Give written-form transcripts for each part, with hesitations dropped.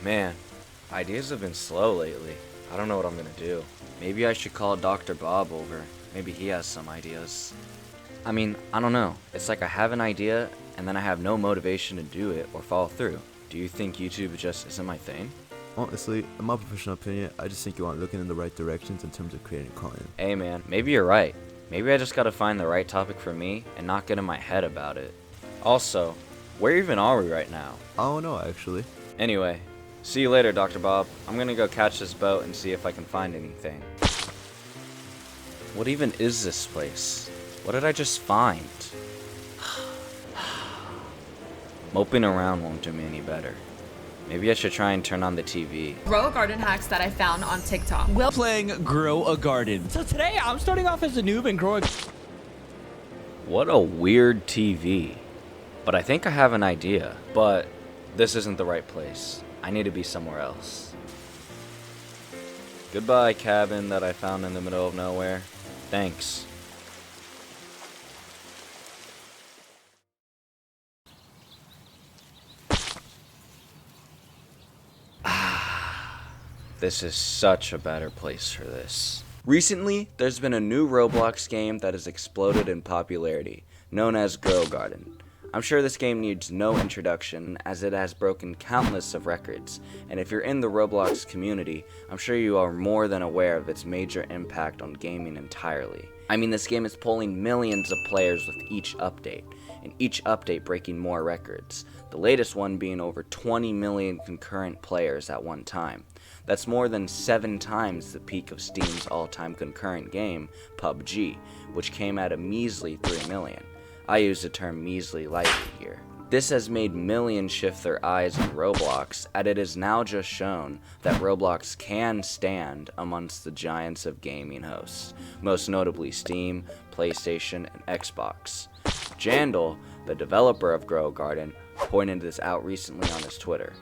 Man, ideas have been slow lately. I don't know what I'm gonna do. Maybe I should call Dr. Bob over. Maybe he has some ideas. I mean, I don't know. It's like I have an idea, and then I have no motivation to do it or follow through. Do you think YouTube just isn't my thing? Honestly, in my professional opinion, I just think you aren't looking in the right directions in terms of creating content. Hey man, maybe you're right. Maybe I just gotta find the right topic for me and not get in my head about it. Also, where even are we right now? I don't know, actually. Anyway, see you later, Dr. Bob. I'm gonna go catch this boat and see if I can find anything. What even is this place? What did I just find? Moping around won't do me any better. Maybe I should try and turn on the TV. Grow a garden hacks that I found on TikTok. Playing Grow a Garden. So today I'm starting off as a noob and growing. What a weird TV. But I think I have an idea. But this isn't the right place. I need to be somewhere else. Goodbye, cabin that I found in the middle of nowhere. Thanks. This is such a better place for this. Recently, there's been a new Roblox game that has exploded in popularity, known as Grow Garden. I'm sure this game needs no introduction, as it has broken countless of records, and if you're in the Roblox community, I'm sure you are more than aware of its major impact on gaming entirely. I mean, this game is pulling millions of players with each update, and each update breaking more records, the latest one being over 20 million concurrent players at one time. That's more than 7 times the peak of Steam's all-time concurrent game, PUBG, which came at a measly 3 million. I use the term measly lightly here. This has made millions shift their eyes on Roblox, as it is now just shown that Roblox can stand amongst the giants of gaming hosts, most notably Steam, PlayStation, and Xbox. Jandal, the developer of Grow Garden, pointed this out recently on his Twitter.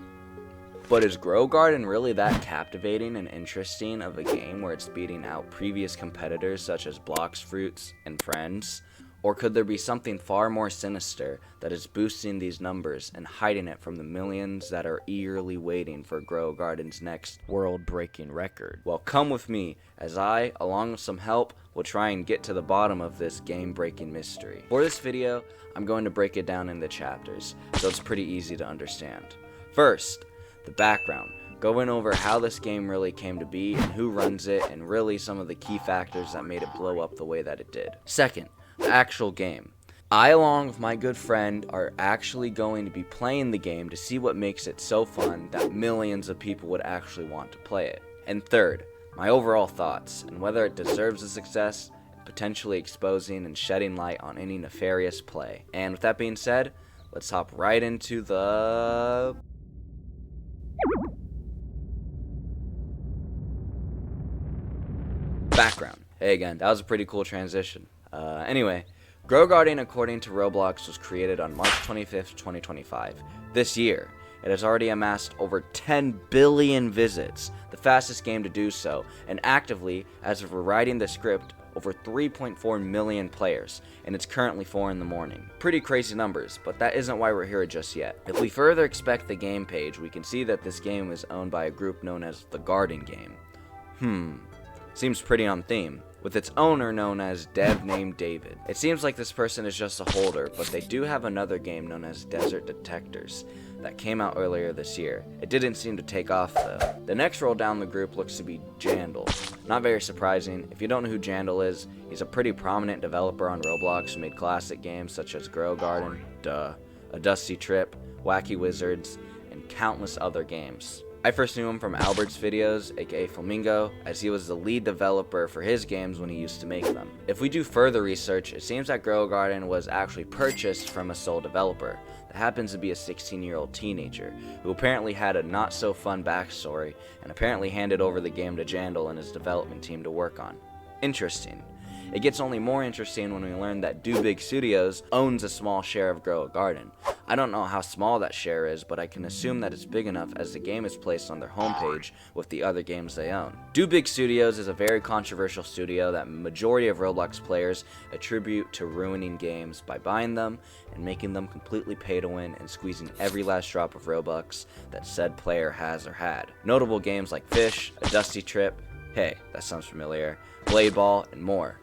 But is Grow Garden really that captivating and interesting of a game where it's beating out previous competitors such as Blox Fruits and Friends? Or could there be something far more sinister that is boosting these numbers and hiding it from the millions that are eagerly waiting for Grow Garden's next world-breaking record? Well, come with me as I, along with some help, will try and get to the bottom of this game-breaking mystery. For this video, I'm going to break it down into chapters, so it's pretty easy to understand. First, the background, going over how this game really came to be and who runs it, and really some of the key factors that made it blow up the way that it did. Second, the actual game. I, along with my good friend, are actually going to be playing the game to see what makes it so fun that millions of people would actually want to play it. And third, my overall thoughts, and whether it deserves a success, potentially exposing and shedding light on any nefarious play. And with that being said, let's hop right into the... background. Hey again, that was a pretty cool transition. Anyway, Grow Garden, according to Roblox, was created on March 25th, 2025. This year, it has already amassed over 10 billion visits, the fastest game to do so, and actively, as of writing the script, over 3.4 million players, and it's currently 4 in the morning. Pretty crazy numbers, but that isn't why we're here just yet. If we further inspect the game page, we can see that this game is owned by a group known as the Garden Game. Seems pretty on theme, with its owner known as Dev named David. It seems like this person is just a holder, but they do have another game known as Desert Detectors that came out earlier this year. It didn't seem to take off though. The next role down the group looks to be Jandal. Not very surprising. If you don't know who Jandal is, he's a pretty prominent developer on Roblox who made classic games such as Grow Garden, A Dusty Trip, Wacky Wizards, and countless other games. I first knew him from Albert's videos, aka Flamingo, as he was the lead developer for his games when he used to make them. If we do further research, it seems that Grow Garden was actually purchased from a sole developer that happens to be a 16-year-old teenager who apparently had a not so fun backstory and apparently handed over the game to Jandal and his development team to work on. Interesting. It gets only more interesting when we learn that Do Big Studios owns a small share of Grow a Garden. I don't know how small that share is, but I can assume that it's big enough as the game is placed on their homepage with the other games they own. Do Big Studios is a very controversial studio that majority of Roblox players attribute to ruining games by buying them and making them completely pay to win and squeezing every last drop of Robux that said player has or had. Notable games like Fish, A Dusty Trip, hey, that sounds familiar, Blade Ball, and more.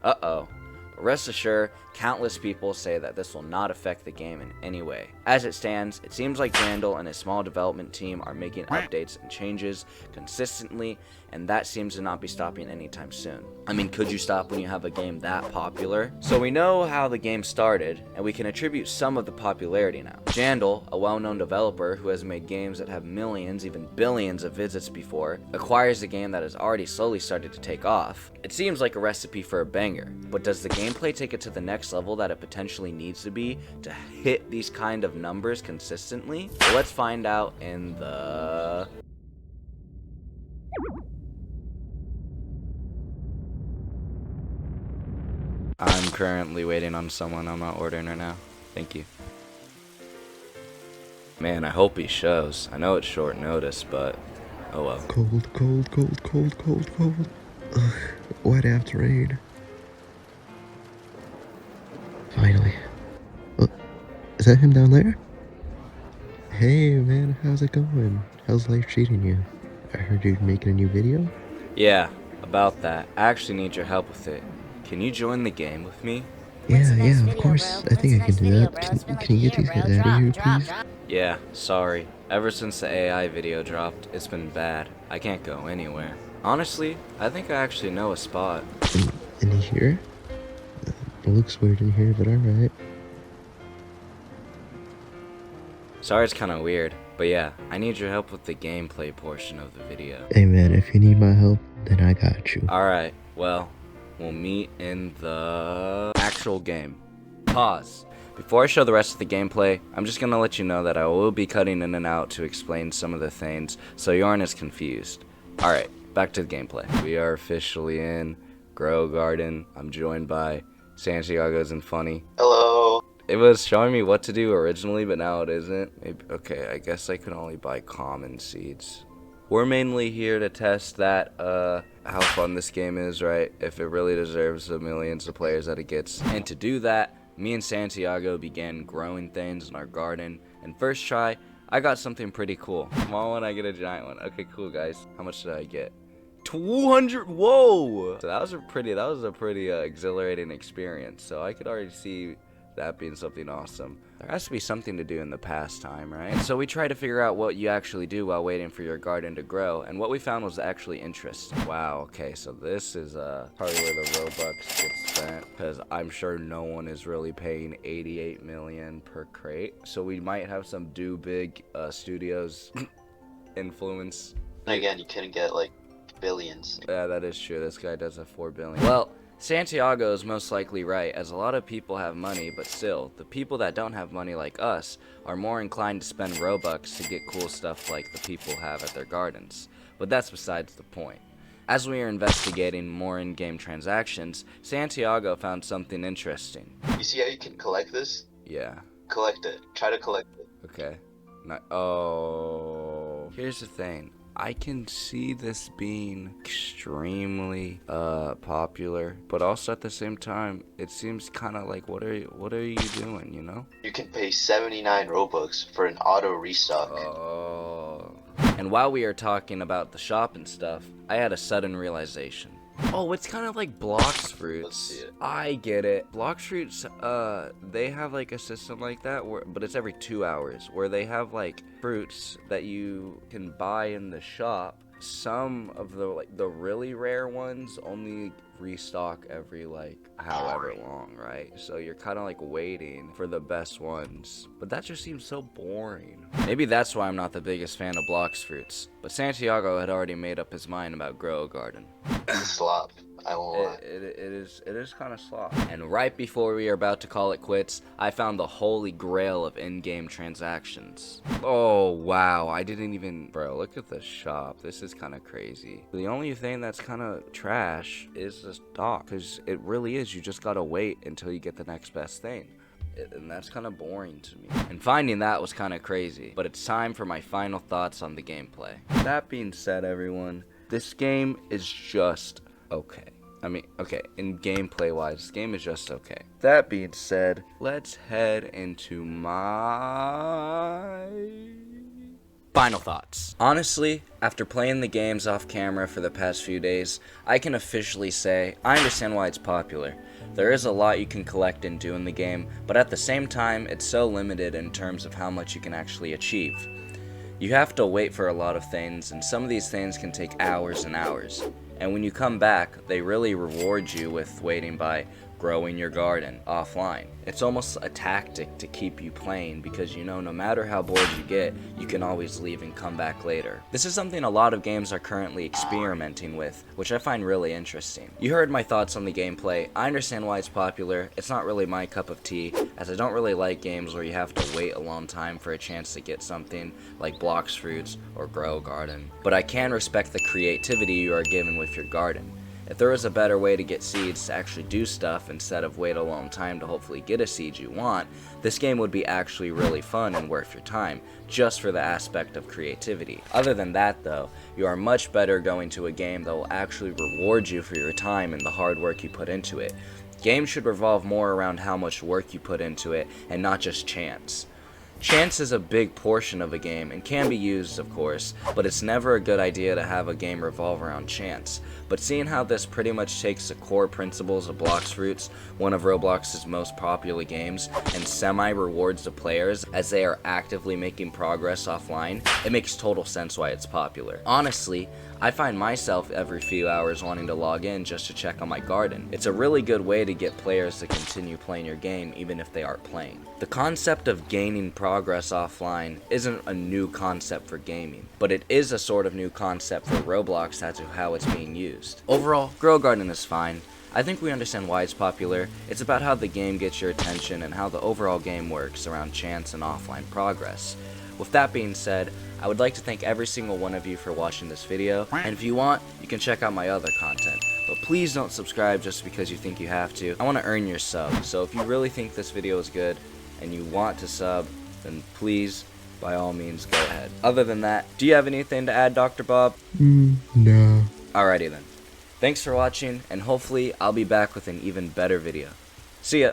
Uh-oh. But rest assured, countless people say that this will not affect the game in any way. As it stands, it seems like Randall and his small development team are making updates and changes consistently, and that seems to not be stopping anytime soon. I mean, could you stop when you have a game that popular? So we know how the game started, and we can attribute some of the popularity now. Jandal, a well-known developer who has made games that have millions, even billions of visits before, acquires a game that has already slowly started to take off. It seems like a recipe for a banger, but does the gameplay take it to the next level that it potentially needs to be to hit these kind of numbers consistently? Well, let's find out in the... I'm currently waiting on someone. I'm not ordering right now. Thank you. Man, I hope he shows. I know it's short notice, but oh well. Cold, cold, cold, cold, cold, cold. Ugh, wet after rain. Finally. Oh, is that him down there? Hey man, how's it going? How's life treating you? I heard you're making a new video? Yeah, about that. I actually need your help with it. Can you join the game with me? Yeah, of course. I think I can do that. Can you get these guys out of here, please? Yeah, sorry. Ever since the AI video dropped, it's been bad. I can't go anywhere. Honestly, I think I actually know a spot. In here? It looks weird in here, but alright. Sorry it's kinda weird, but yeah, I need your help with the gameplay portion of the video. Hey man, if you need my help, then I got you. Alright, well, we'll meet in the actual game. Pause. Before I show the rest of the gameplay, I'm just gonna let you know that I will be cutting in and out to explain some of the things, so you aren't as confused. Alright, back to the gameplay. We are officially in Grow Garden. I'm joined by Santiago's and Funny. Hello. It was showing me what to do originally, but now it isn't. Maybe, okay, I guess I can only buy common seeds. We're mainly here to test that, how fun this game is, right? If it really deserves the millions of players that it gets. And to do that, me and Santiago began growing things in our garden. And first try, I got something pretty cool. Small one, I get a giant one. Okay, cool guys. How much did I get? 200, whoa! So that was a pretty exhilarating experience. So I could already see that being something awesome. There has to be something to do in the pastime, right? And so we try to figure out what you actually do while waiting for your garden to grow, and what we found was actually interesting. Wow, okay, so this is probably where the Robux gets spent, because I'm sure no one is really paying 88 million per crate. So we might have some Do Big Studios influence. Again, you couldn't get like billions. Yeah, that is true. This guy does have 4 billion. Well, Santiago is most likely right, as a lot of people have money, but still, the people that don't have money like us are more inclined to spend Robux to get cool stuff like the people have at their gardens. But that's besides the point. As we are investigating more in-game transactions, Santiago found something interesting. You see how you can collect this? Yeah. Collect it. Try to collect it. Okay. Oh. Here's the thing. I can see this being extremely popular, but also at the same time, it seems kind of like what are you doing, you know? You can pay 79 Robux for an auto restock. Oh. And while we are talking about the shop and stuff, I had a sudden realization. Oh, it's kind of like Blox Fruits. Let's see it. I get it. Blox Fruits, they have like a system like that, but it's every 2 hours, where they have like fruits that you can buy in the shop. Some of the really rare ones only restock every like however long, right? So you're kind of like waiting for the best ones, but that just seems so boring. Maybe that's why I'm not the biggest fan of Blox Fruits, but Santiago had already made up his mind about Grow a Garden. It's a slop. I won't lie. It is kind of slop. And right before we are about to call it quits, I found the holy grail of in-game transactions. Oh wow, I didn't even, bro, look at the shop. This is kind of crazy. The only thing that's kind of trash is the stock, because it really is, you just gotta wait until you get the next best thing. and that's kind of boring to me. And finding that was kind of crazy, but it's time for my final thoughts on the gameplay. That being said, everyone, this game is just okay. I mean, okay, in gameplay wise, this game is just okay. That being said, let's head into my final thoughts. Honestly, after playing the games off camera for the past few days, I can officially say I understand why it's popular. There is a lot you can collect and do in the game, but at the same time, it's so limited in terms of how much you can actually achieve. You have to wait for a lot of things, and some of these things can take hours and hours. And when you come back, they really reward you with waiting by growing your garden offline. It's almost a tactic to keep you playing because you know no matter how bored you get, you can always leave and come back later. This is something a lot of games are currently experimenting with, which I find really interesting. You heard my thoughts on the gameplay. I understand why it's popular. It's not really my cup of tea, as I don't really like games where you have to wait a long time for a chance to get something like Blox Fruits or Grow a Garden. But I can respect the creativity you are given with your garden. If there was a better way to get seeds to actually do stuff instead of wait a long time to hopefully get a seed you want, this game would be actually really fun and worth your time, just for the aspect of creativity. Other than that though, you are much better going to a game that will actually reward you for your time and the hard work you put into it. Games should revolve more around how much work you put into it and not just chance. Chance is a big portion of a game and can be used, of course, but it's never a good idea to have a game revolve around chance. But seeing how this pretty much takes the core principles of Blox Fruits, one of Roblox's most popular games, and semi-rewards the players as they are actively making progress offline, it makes total sense why it's popular. Honestly, I find myself every few hours wanting to log in just to check on my garden. It's a really good way to get players to continue playing your game even if they aren't playing. The concept of gaining progress offline isn't a new concept for gaming, but it is a sort of new concept for Roblox as to how it's being used. Overall, Grow a Garden is fine. I think we understand why it's popular. It's about how the game gets your attention and how the overall game works around chance and offline progress. With that being said, I would like to thank every single one of you for watching this video, and if you want, you can check out my other content. But please don't subscribe just because you think you have to. I want to earn your sub, so if you really think this video is good and you want to sub, then please, by all means, go ahead. Other than that, do you have anything to add, Dr. Bob? No. Alrighty then. Thanks for watching, and hopefully I'll be back with an even better video. See ya!